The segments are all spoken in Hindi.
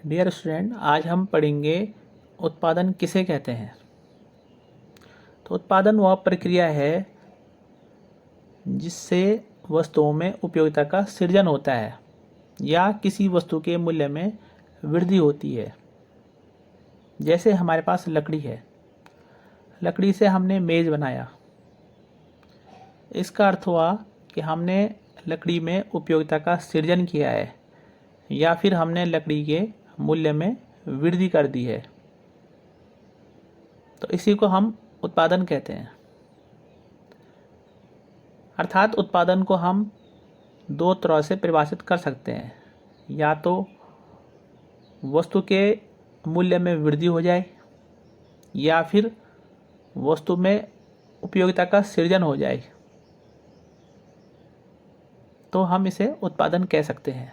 डियर स्टूडेंट, आज हम पढ़ेंगे उत्पादन किसे कहते हैं। तो उत्पादन वह प्रक्रिया है जिससे वस्तुओं में उपयोगिता का सृजन होता है या किसी वस्तु के मूल्य में वृद्धि होती है। जैसे हमारे पास लकड़ी है, लकड़ी से हमने मेज़ बनाया। इसका अर्थ हुआ कि हमने लकड़ी में उपयोगिता का सृजन किया है या फिर हमने लकड़ी के मूल्य में वृद्धि कर दी है। तो इसी को हम उत्पादन कहते हैं। अर्थात उत्पादन को हम दो तरह से परिभाषित कर सकते हैं, या तो वस्तु के मूल्य में वृद्धि हो जाए या फिर वस्तु में उपयोगिता का सृजन हो जाए, तो हम इसे उत्पादन कह सकते हैं।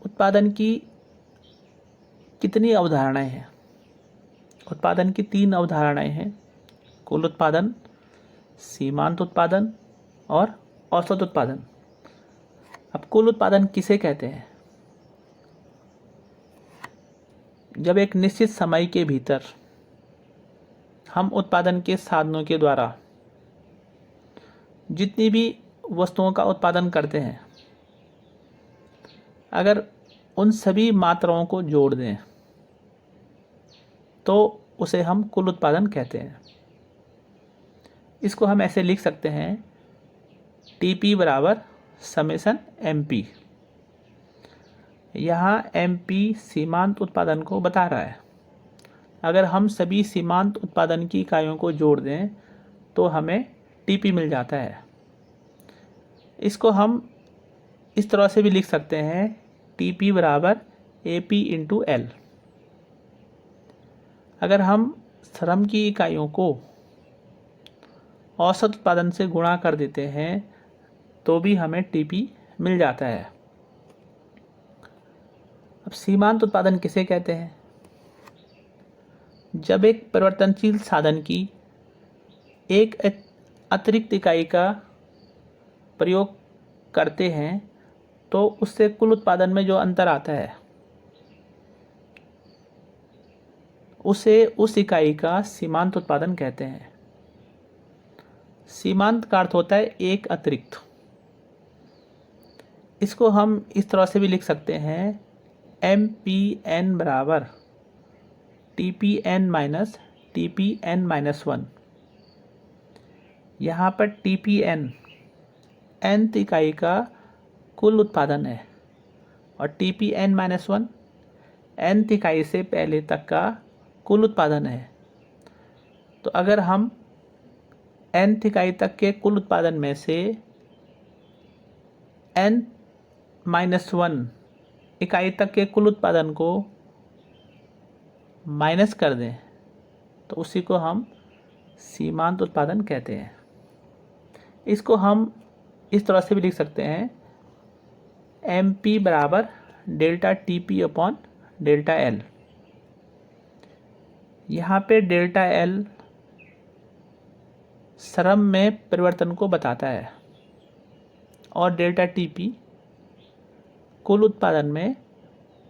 उत्पादन की कितनी अवधारणाएं हैं? उत्पादन की 3 अवधारणाएं हैं: कुल उत्पादन, सीमांत उत्पादन और औसत उत्पादन। अब कुल उत्पादन किसे कहते हैं? जब एक निश्चित समय के भीतर हम उत्पादन के साधनों के द्वारा जितनी भी वस्तुओं का उत्पादन करते हैं, अगर उन सभी मात्राओं को जोड़ दें तो उसे हम कुल उत्पादन कहते हैं। इसको हम ऐसे लिख सकते हैं: TP बराबर समेशन MP। यहाँ MP सीमांत उत्पादन को बता रहा है। अगर हम सभी सीमांत उत्पादन की इकाइयों को जोड़ दें तो हमें TP मिल जाता है। इसको हम इस तरह से भी लिख सकते हैं: TP बराबर AP इंटू L। अगर हम श्रम की इकाइयों को औसत उत्पादन से गुणा कर देते हैं तो भी हमें TP मिल जाता है। अब सीमांत उत्पादन किसे कहते हैं? जब एक परिवर्तनशील साधन की एक अतिरिक्त इकाई का प्रयोग करते हैं तो उससे कुल उत्पादन में जो अंतर आता है उसे उस इकाई का सीमांत उत्पादन कहते हैं। सीमांत का अर्थ होता है एक अतिरिक्त। इसको हम इस तरह से भी लिख सकते हैं: MPN बराबर TPN माइनस TPN माइनस 1। यहाँ पर TPN nth इकाई का कुल उत्पादन है और TPN माइनस 1 nth इकाई से पहले तक का कुल उत्पादन है। तो अगर हम nth इकाई तक के कुल उत्पादन में से n माइनस 1 इकाई तक के कुल उत्पादन को माइनस कर दें तो उसी को हम सीमांत उत्पादन कहते हैं। इसको हम इस तरह से भी लिख सकते हैं: MP बराबर delta TP upon delta L। यहाँ पे डेल्टा L श्रम में परिवर्तन को बताता है और डेल्टा TP कुल उत्पादन में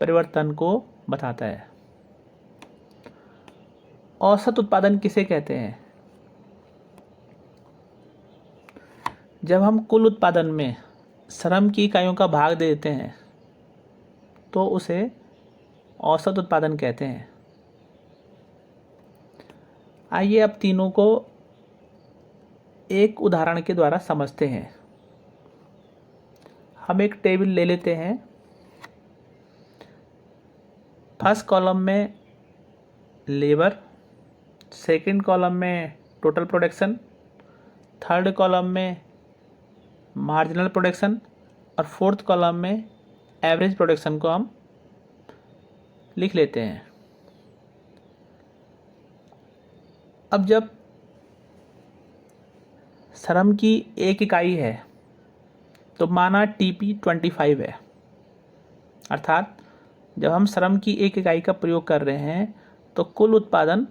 परिवर्तन को बताता है। औसत उत्पादन किसे कहते हैं? जब हम कुल उत्पादन में श्रम की इकाइयों का भाग दे देते हैं तो उसे औसत उत्पादन कहते हैं। आइए अब तीनों को एक उदाहरण के द्वारा समझते हैं। हम एक टेबल ले लेते हैं। फर्स्ट कॉलम में लेबर, सेकंड कॉलम में टोटल प्रोडक्शन, थर्ड कॉलम में मार्जिनल प्रोडक्शन और फोर्थ कॉलम में एवरेज प्रोडक्शन को हम लिख लेते हैं। अब जब श्रम की एक इकाई है तो माना TP 25 है। अर्थात जब हम श्रम की एक इकाई का प्रयोग कर रहे हैं तो कुल उत्पादन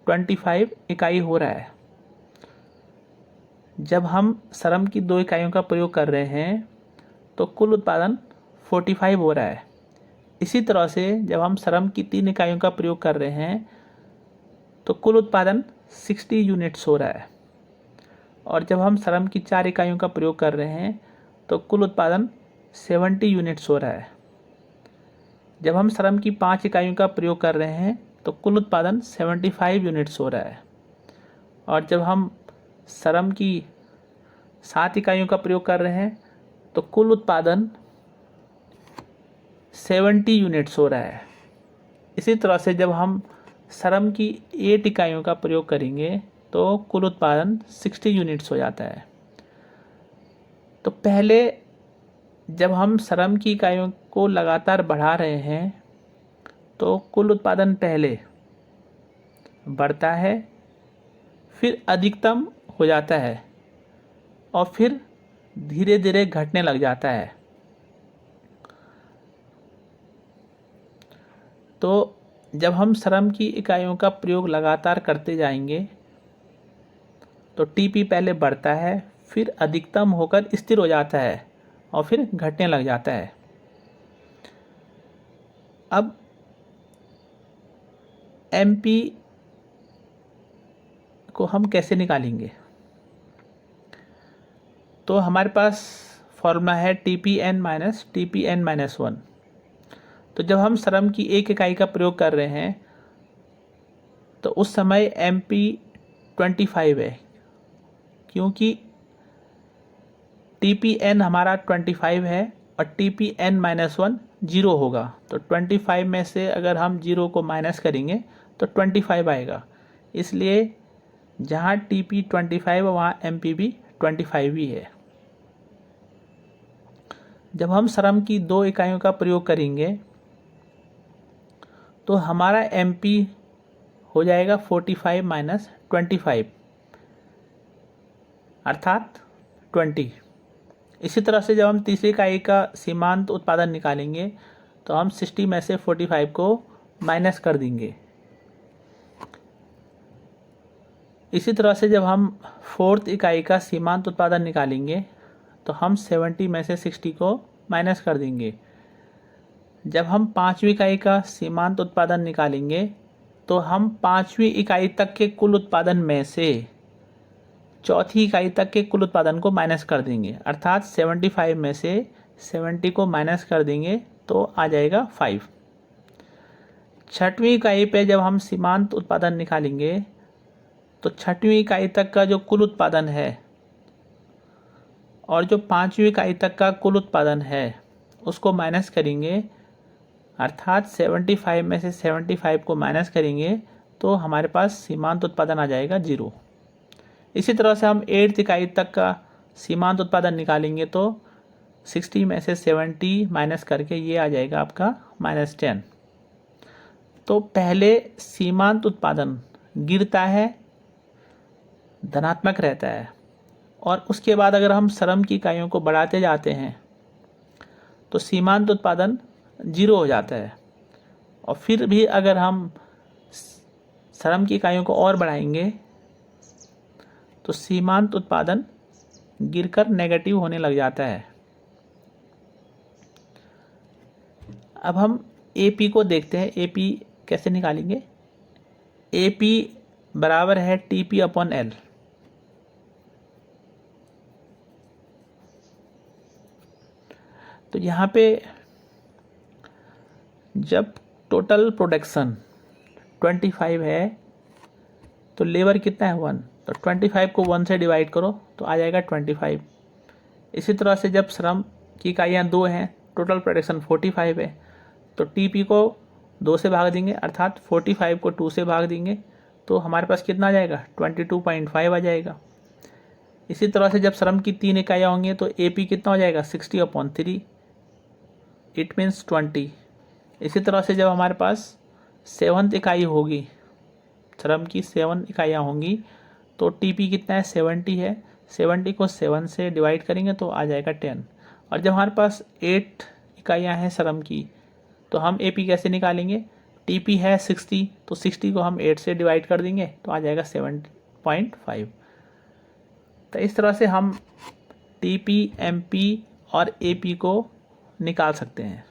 25 इकाई हो रहा है। जब हम श्रम की 2 इकाइयों का प्रयोग कर रहे हैं तो कुल उत्पादन 45 हो रहा है। इसी तरह से जब हम श्रम की 3 इकाइयों का प्रयोग कर रहे हैं तो कुल उत्पादन 60 यूनिट्स हो रहा है, और जब हम श्रम की 4 इकाइयों का प्रयोग कर रहे हैं तो कुल उत्पादन 70 यूनिट्स हो रहा है। जब हम श्रम की 5 इकाइयों का प्रयोग कर रहे हैं तो कुल उत्पादन 75 यूनिट्स हो रहा है, और जब हम श्रम की 7 इकाइयों का प्रयोग कर रहे हैं तो कुल उत्पादन 70 यूनिट्स हो रहा है। इसी तरह से जब हम श्रम की 8 इकाइयों का प्रयोग करेंगे तो कुल उत्पादन 60 यूनिट्स हो जाता है। तो पहले जब हम श्रम की इकाइयों को लगातार बढ़ा रहे हैं तो कुल उत्पादन पहले बढ़ता है, फिर अधिकतम हो जाता है और फिर धीरे धीरे घटने लग जाता है। तो जब हम श्रम की इकाइयों का प्रयोग लगातार करते जाएंगे तो टीपी पहले बढ़ता है, फिर अधिकतम होकर स्थिर हो जाता है और फिर घटने लग जाता है। अब एमपी को हम कैसे निकालेंगे? तो हमारे पास फॉर्मूला है TPN माइनस TPN माइनस 1। तो जब हम श्रम की 1 इकाई का प्रयोग कर रहे हैं तो उस समय MP 25 है, क्योंकि TPN हमारा 25 है और TPN माइनस 1 0 होगा। तो 25 में से अगर हम 0 को माइनस करेंगे तो 25 आएगा, इसलिए जहाँ TP 25 है वहाँ MP भी 25 ही है। जब हम श्रम की 2 इकाइयों का प्रयोग करेंगे तो हमारा MP हो जाएगा 45 माइनस 25 अर्थात 20। इसी तरह से जब हम तीसरी इकाई का सीमांत उत्पादन निकालेंगे तो हम 60 में से 45 को माइनस कर देंगे। इसी तरह से जब हम 4th इकाई का सीमांत उत्पादन निकालेंगे तो हम 70 में से 60 को माइनस कर देंगे। जब हम 5वीं इकाई का सीमांत उत्पादन निकालेंगे तो हम 5वीं इकाई तक के कुल उत्पादन में से 4थी इकाई तक के कुल उत्पादन को माइनस कर देंगे, अर्थात 75 में से 70 को माइनस कर देंगे तो आ जाएगा 5। 6वीं इकाई पे जब हम सीमांत उत्पादन निकालेंगे तो 6वीं इकाई तक का जो कुल उत्पादन है और जो 5वीं इकाई तक का कुल उत्पादन है उसको माइनस करेंगे, अर्थात 75 में से 75 को माइनस करेंगे तो हमारे पास सीमांत उत्पादन आ जाएगा 0। इसी तरह से हम 8th इकाई तक का सीमांत उत्पादन निकालेंगे तो 60 में से 70 माइनस करके ये आ जाएगा आपका -10। तो पहले सीमांत उत्पादन गिरता है, धनात्मक रहता है, और उसके बाद अगर हम श्रम की इकाइयों को बढ़ाते जाते हैं तो सीमांत उत्पादन 0 हो जाता है, और फिर भी अगर हम श्रम की इकाइयों को और बढ़ाएंगे तो सीमांत उत्पादन गिरकर नेगेटिव होने लग जाता है। अब हम AP को देखते हैं, AP कैसे निकालेंगे। AP बराबर है TP/L। तो यहाँ पे जब टोटल प्रोडक्शन 25 है तो लेबर कितना है 1, तो 25 को 1 से डिवाइड करो तो आ जाएगा 25। इसी तरह से जब श्रम की इकाइयाँ 2 हैं, टोटल प्रोडक्शन 45 है, तो TP को 2 से भाग देंगे, अर्थात 45 को 2 से भाग देंगे तो हमारे पास कितना आ जाएगा 22.5 आ जाएगा। इसी तरह से जब श्रम की 3 इकाइयाँ होंगी तो AP कितना हो जाएगा 60/3, इट मीन्स 20। इसी तरह से जब हमारे पास 7th इकाई होगी, श्रम की 7 इकाइयाँ होंगी तो TP कितना है 70 है, 70 को 7 से डिवाइड करेंगे तो आ जाएगा 10। और जब हमारे पास 8 इकाइयाँ हैं श्रम की तो हम AP कैसे निकालेंगे, TP है 60 तो 60 को हम 8 से डिवाइड कर देंगे तो आ जाएगा 7.5। तो इस तरह से हम TP, MP और AP को निकाल सकते हैं।